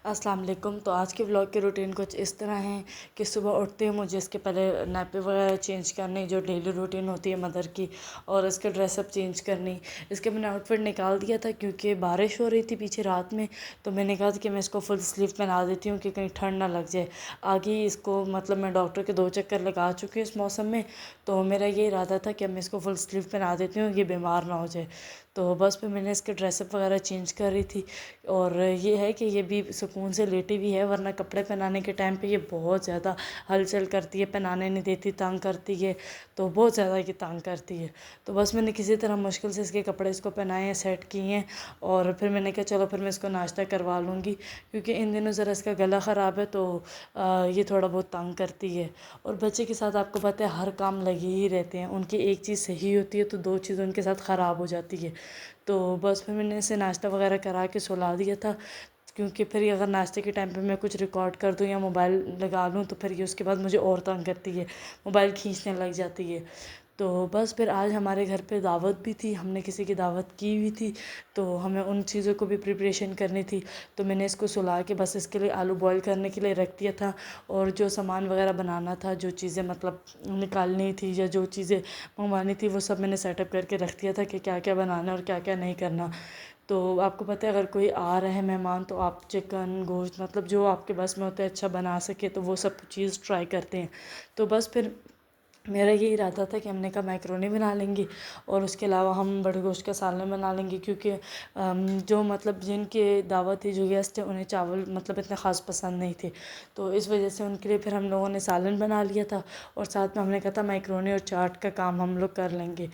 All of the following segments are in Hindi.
अस्सलाम वालेकुम। तो आज के व्लॉग के रूटीन कुछ इस तरह हैं कि सुबह उठते ही मुझे इसके पहले नैपी वगैरह चेंज करनी, जो डेली रूटीन होती है मदर की, और इसके ड्रेसअप चेंज करनी। इसके मैंने आउटफिट निकाल दिया था क्योंकि बारिश हो रही थी पीछे रात में, तो मैंने कहा था कि मैं इसको फुल स्लीव पहना देती हूँ कि कहीं ठंड ना लग जाए। आगे ही इसको मतलब मैं डॉक्टर के 2 चक्कर लगा चुकी हूँ इस मौसम में, तो मेरा ये इरादा था कि अब मैं इसको फुल स्लीव पहना देती हूँ, ये बीमार ना हो जाए। तो बस फिर मैंने इसके ड्रेसअप वगैरह चेंज कर रही थी। और ये है कि ये भी सुकून से लेटी भी है, वरना कपड़े पहनाने के टाइम पे ये बहुत ज़्यादा हलचल करती है, पहनाने नहीं देती, तंग करती है। तो बहुत ज़्यादा ये तंग करती है। तो बस मैंने किसी तरह मुश्किल से इसके कपड़े इसको पहनाए हैं, सेट किए हैं। और फिर मैंने कहा चलो फिर मैं इसको नाश्ता करवा लूँगी, क्योंकि इन दिनों ज़रा इसका गला ख़राब है, तो ये थोड़ा बहुत तंग करती है। और बच्चे के साथ आपको पता है हर काम लगे ही रहते हैं, उनकी एक चीज़ सही होती है तो 2 चीज़ उनके साथ ख़राब हो जाती है। तो बस फिर मैंने इसे नाश्ता वगैरह करा के सुला दिया था, क्योंकि फिर ये अगर नाश्ते के टाइम पे मैं कुछ रिकॉर्ड कर दूँ या मोबाइल लगा लूँ तो फिर ये उसके बाद मुझे और तंग करती है, मोबाइल खींचने लग जाती है। तो बस फिर आज हमारे घर पे दावत भी थी, हमने किसी की दावत की हुई थी, तो हमें उन चीज़ों को भी प्रिपरेशन करनी थी। तो मैंने इसको सुला के बस इसके लिए आलू बॉईल करने के लिए रख दिया था, और जो सामान वगैरह बनाना था, जो चीज़ें मतलब निकालनी थी या जो चीज़ें मंगवानी थी, वो सब मैंने सेटअप करके रख दिया था कि क्या क्या बनाना है और क्या क्या नहीं करना। तो आपको पता है अगर कोई आ रहे हैं मेहमान, तो आप चिकन गोश्त मतलब जो आपके बस में होता है अच्छा बना सके, तो वो सब चीज़ ट्राई करते हैं। तो बस फिर मेरा ये इरादा था कि हमने कहा मैक्रोनी बना लेंगे, और उसके अलावा हम बड़े गोश्त का सालन बना लेंगे, क्योंकि जो मतलब जिनके दावत थी, जो गेस्ट थे, उन्हें चावल मतलब इतने ख़ास पसंद नहीं थे। तो इस वजह से उनके लिए फिर हम लोगों ने सालन बना लिया था, और साथ में हमने कहा था मैक्रोनी और चाट का काम हम लोग कर लेंगे।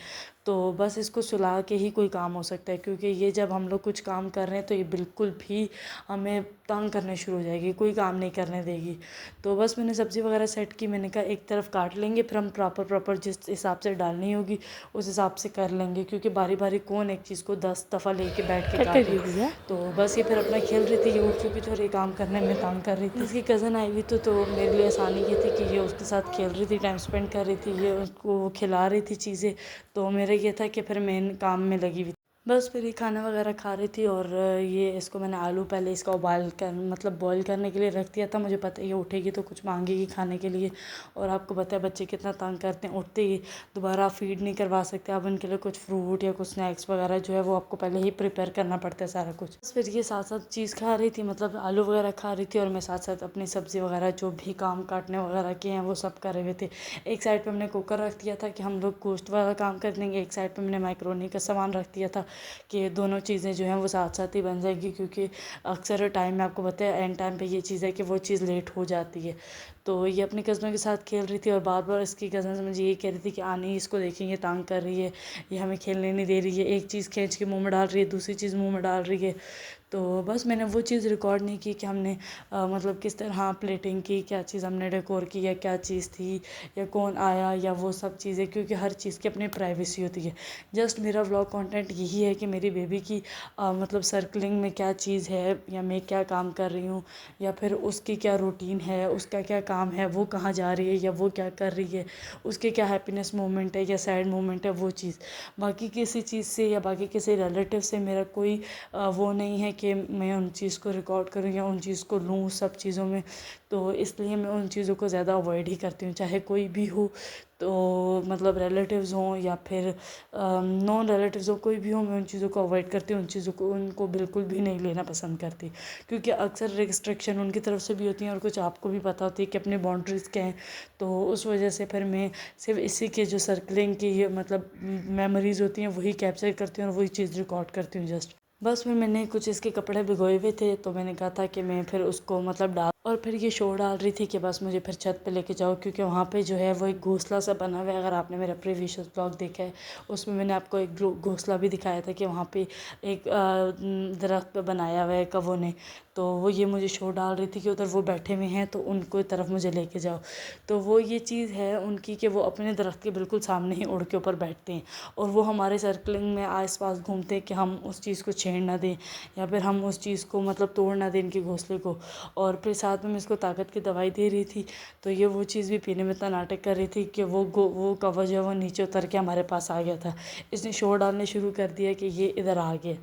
तो बस इसको सुला के ही कोई काम हो सकता है, क्योंकि ये जब हम लोग कुछ काम कर रहे हैं तो ये बिल्कुल भी हमें तंग करने शुरू हो जाएगी, कोई काम नहीं करने देगी। तो बस मैंने सब्ज़ी वगैरह सेट की, मैंने कहा एक तरफ काट लेंगे, फिर हम प्रॉपर जिस हिसाब से डालनी होगी उस हिसाब से कर लेंगे, क्योंकि बारी बारी कौन एक चीज़ को 10 दफ़ा लेके बैठ के काटे। तो बस ये फिर अपना खेल रही थी, ये उठ चुकी थी और ये काम करने में तंग कर रही थी। इसकी कज़न आई हुई तो मेरे लिए आसानी ये थी कि ये उसके साथ खेल रही थी, टाइम स्पेंड कर रही थी, ये उसको खिला रही थी चीज़ें। तो मेरा ये था कि फिर मैं इन काम में लगी हुई, बस फिर ये खाना वगैरह खा रही थी। और ये इसको मैंने आलू पहले इसका उबाल कर मतलब बॉईल करने के लिए रख दिया था, मुझे पता है ये उठेगी तो कुछ मांगेगी खाने के लिए। और आपको पता है बच्चे कितना तंग करते हैं, उठते ही दोबारा फीड नहीं करवा सकते आप उनके लिए, कुछ फ्रूट या कुछ स्नैक्स वगैरह जो है वो आपको पहले ही प्रिपेयर करना पड़ता है सारा कुछ। बस फिर ये साथ साथ चीज़ खा रही थी, मतलब आलू वगैरह खा रही थी, और मैं साथ साथ अपनी सब्ज़ी वगैरह जो भी काम काटने वगैरह के हैं वो सब कर रहे थे। एक साइड पर हमने कुकर रख दिया था कि हम लोग गोश्त वाला काम कर लेंगे, एक साइड पर मैंने माइक्रोनी का सामान रख दिया था कि दोनों चीज़ें जो हैं वो साथ साथ ही बन जाएगी, क्योंकि अक्सर टाइम में आपको पता है एंड टाइम पे ये चीज़ है कि वो चीज़ लेट हो जाती है। तो ये अपनी कज़नों के साथ खेल रही थी, और बार बार इसकी कज़न मुझे ये कह रही थी कि आनी इसको देखेंगे तंग कर रही है, ये हमें खेलने नहीं दे रही है, एक चीज़ खींच के मुँह में डाल रही है, दूसरी चीज़ मुँह में डाल रही है। तो बस मैंने वो चीज़ रिकॉर्ड नहीं की कि हमने मतलब किस तरह प्लेटिंग की, क्या चीज़ हमने डेकोर की, या क्या चीज़ थी, या कौन आया, या वो सब चीज़ें, क्योंकि हर चीज़ की अपनी प्राइवेसी होती है। जस्ट मेरा व्लॉग कंटेंट यही है कि मेरी बेबी की मतलब सर्कलिंग में क्या चीज़ है, या मैं क्या काम कर रही हूँ, या फिर उसकी क्या रूटीन है, उसका क्या काम है, वो कहाँ जा रही है या वो क्या कर रही है, उसके क्या हैप्पीनेस मोमेंट है या सैड मोमेंट है, वो चीज़। बाकी किसी चीज़ से या बाकी किसी रिलेटिव से मेरा कोई वो नहीं है कि मैं उन चीज़ को रिकॉर्ड करूँ या उन चीज़ को लूँ सब चीज़ों में। तो इसलिए मैं उन चीज़ों को ज़्यादा अवॉइड ही करती हूँ, चाहे कोई भी हो। तो मतलब रिलेटिव्स हों या फिर नॉन रिलेटिव्स हो, कोई भी हो, मैं उन चीज़ों को अवॉइड करती हूँ, उन चीज़ों को उनको बिल्कुल भी नहीं लेना पसंद करती, क्योंकि अक्सर रिस्ट्रिक्शन उनकी तरफ से भी होती हैं और कुछ आपको भी पता होती है कि अपनी बाउंड्रीज़ क्या हैं। तो उस वजह से फिर मैं सिर्फ इसी के जो सर्कलिंग की ये मतलब मेमोरीज़ होती हैं वही कैप्चर करती हूँ और वही चीज़ रिकॉर्ड करती हूँ जस्ट। बस फिर मैंने कुछ इसके कपड़े भिगोए हुए थे, तो मैंने कहा था कि मैं फिर उसको मतलब डाल, और फिर ये शोर डाल रही थी कि बस मुझे फिर छत पे लेके जाओ, क्योंकि वहाँ पे जो है वो एक घोंसला सा बना हुआ है। अगर आपने मेरा प्रीवियस ब्लॉग देखा है उसमें मैंने आपको एक घोंसला भी दिखाया था कि वहाँ पे एक दरख्त पे बनाया हुआ है कौवों ने। तो वो ये मुझे शोर डाल रही थी कि उधर वो बैठे हुए हैं तो उनको तरफ मुझे लेके जाओ। तो वो ये चीज़ है उनकी कि वो अपने दरख्त के बिल्कुल सामने ही उड़ के ऊपर बैठते हैं, और वो हमारे सर्कलिंग में आस पास घूमते हैं कि हम उस चीज़ को छेड़ ना दें, या फिर हम उस चीज़ को मतलब तोड़ ना दें इनके घोंसले को। और फिर साथ में मैं इसको ताकत की दवाई दे रही थी, तो ये वो चीज़ भी पीने में इतना नाटक कर रही थी कि वो कौवा जो है वो नीचे उतर के हमारे पास आ गया था। इसने शोर डालने शुरू कर दिया कि ये इधर आ गया।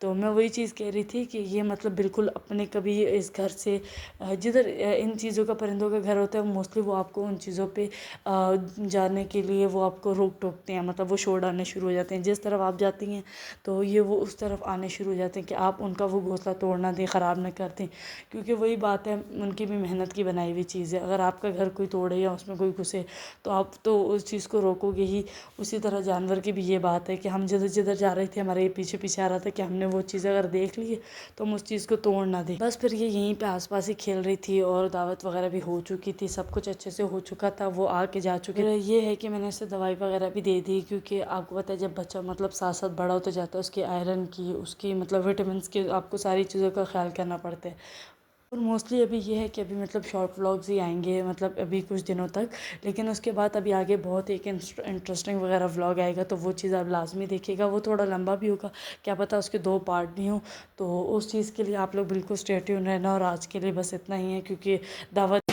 तो मैं वही चीज़ कह रही थी कि ये मतलब बिल्कुल अपने कभी इस घर से जिधर इन चीज़ों का परिंदों का घर होता है मोस्टली वो आपको उन चीज़ों पे जाने के लिए वो आपको रोक टोकते हैं, मतलब वो शोर डालने शुरू हो जाते हैं। जिस तरफ आप जाती हैं तो ये वो उस तरफ आने शुरू हो जाते हैं कि आप उनका वो घोंसला तोड़ ना दें, ख़राब ना कर दें, क्योंकि वही बात है, उनकी भी मेहनत की बनाई हुई चीज़ है। अगर आपका घर कोई तोड़े या उसमें कोई घुसे तो आप तो उस चीज़ को रोकोगे ही। उसी तरह जानवर की भी ये बात है कि हम जिधर जिधर जा रहे थे हमारे पीछे पीछे आ रहा था कि हमने वो चीज़ अगर देख ली है तो हम उस चीज़ को तोड़ ना दें। बस फिर ये यहीं पे आसपास ही खेल रही थी और दावत वगैरह भी हो चुकी थी, सब कुछ अच्छे से हो चुका था, वो आके जा चुके। ये है कि मैंने उसे दवाई वगैरह भी दे दी, क्योंकि आपको पता है जब बच्चा मतलब साथ साथ बड़ा होता जाता है उसकी आयरन की, उसकी मतलब विटामिन्स की आपको सारी चीज़ों का ख्याल करना पड़ता है। और मोस्टली अभी ये है कि अभी मतलब शॉर्ट व्लॉग्स ही आएंगे मतलब अभी कुछ दिनों तक, लेकिन उसके बाद अभी आगे बहुत एक इंटरेस्टिंग वगैरह व्लॉग आएगा, तो वो चीज़ आप लाजमी देखिएगा। वो थोड़ा लंबा भी होगा, क्या पता उसके 2 पार्ट भी हों, तो उस चीज़ के लिए आप लोग बिल्कुल स्टे ट्यून रहना। और आज के लिए बस इतना ही है, क्योंकि दावत